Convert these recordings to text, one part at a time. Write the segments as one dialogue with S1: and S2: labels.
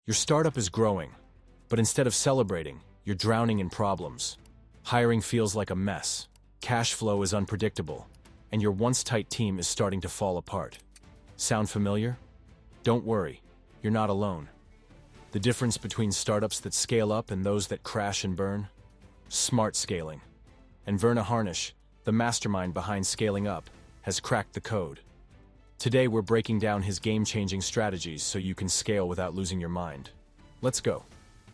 S1: Your startup is growing, but instead of celebrating, you're drowning in problems. Hiring feels like a mess, cash flow is unpredictable, and your once tight team is starting to fall apart. Sound familiar? Don't worry, you're not alone. The difference between startups that scale up and those that crash and burn? Smart scaling. And Verne Harnish, the mastermind behind scaling up, has cracked the code. Today we're breaking down his game-changing strategies so you can scale without losing your mind. Let's go.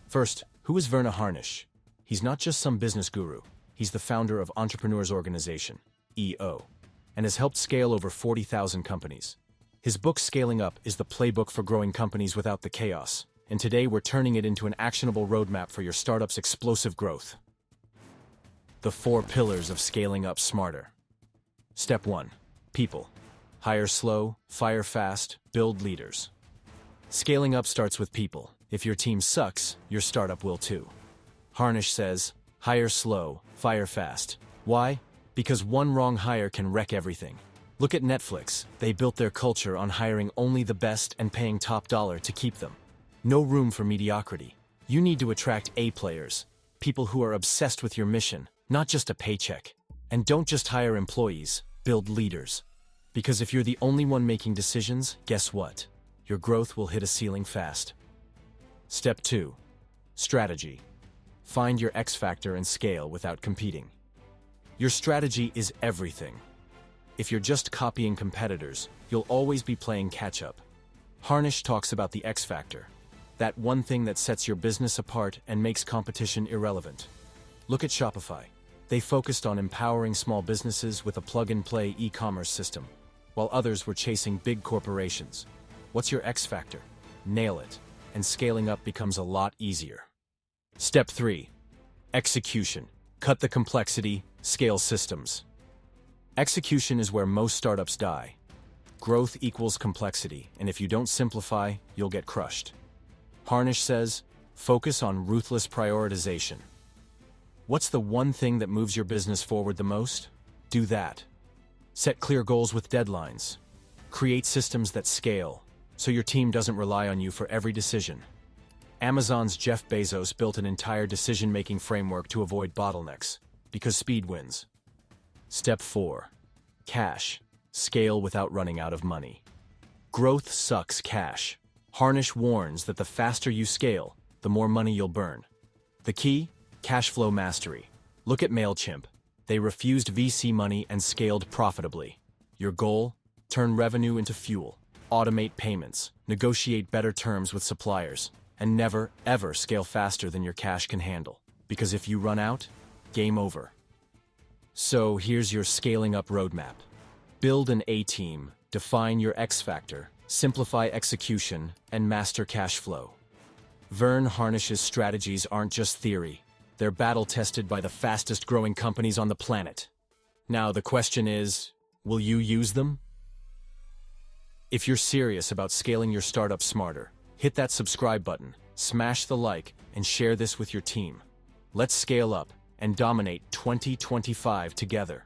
S1: First, who is Verne Harnish? He's not just some business guru. He's the founder of Entrepreneurs Organization, EO, and has helped scale over 40,000 companies. His book Scaling Up is the playbook for growing companies without the chaos, and today we're turning it into an actionable roadmap for your startup's explosive growth. The 4 pillars of scaling up smarter. Step 1. People. Hire slow, fire fast, build leaders. Scaling up starts with people. If your team sucks, your startup will too. Harnish says, hire slow, fire fast. Why? Because one wrong hire can wreck everything. Look at Netflix. They built their culture on hiring only the best and paying top dollar to keep them. No room for mediocrity. You need to attract A players, people who are obsessed with your mission, not just a paycheck. And don't just hire employees, build leaders. Because if you're the only one making decisions, guess what? Your growth will hit a ceiling fast. Step 2. Strategy. Find your X factor and scale without competing. Your strategy is everything. If you're just copying competitors, you'll always be playing catch-up. Harnish talks about the X factor, that one thing that sets your business apart and makes competition irrelevant. Look at Shopify. They focused on empowering small businesses with a plug-and-play e-commerce system, while others were chasing big corporations. What's your X factor? Nail it, and scaling up becomes a lot easier. Step 3. Execution. Cut the complexity, scale systems. Execution is where most startups die. Growth equals complexity, and if you don't simplify, you'll get crushed. Harnish says, focus on ruthless prioritization. What's the one thing that moves your business forward the most? Do that. Set clear goals with deadlines. Create systems that scale, so your team doesn't rely on you for every decision. Amazon's Jeff Bezos built an entire decision-making framework to avoid bottlenecks, because speed wins. Step 4. Cash. Scale without running out of money. Growth sucks cash. Harnish warns that the faster you scale, the more money you'll burn. The key? Cash flow mastery. Look at MailChimp. They refused VC money and scaled profitably. Your goal? Turn revenue into fuel. Automate payments. Negotiate better terms with suppliers. And never, ever scale faster than your cash can handle. Because if you run out, game over. So here's your scaling up roadmap. Build an A team, define your X factor, simplify execution, and master cash flow. Verne Harnish's strategies aren't just theory. They're battle-tested by the fastest-growing companies on the planet. Now the question is, will you use them? If you're serious about scaling your startup smarter, hit that subscribe button, smash the like, and share this with your team. Let's scale up and dominate 2025 together.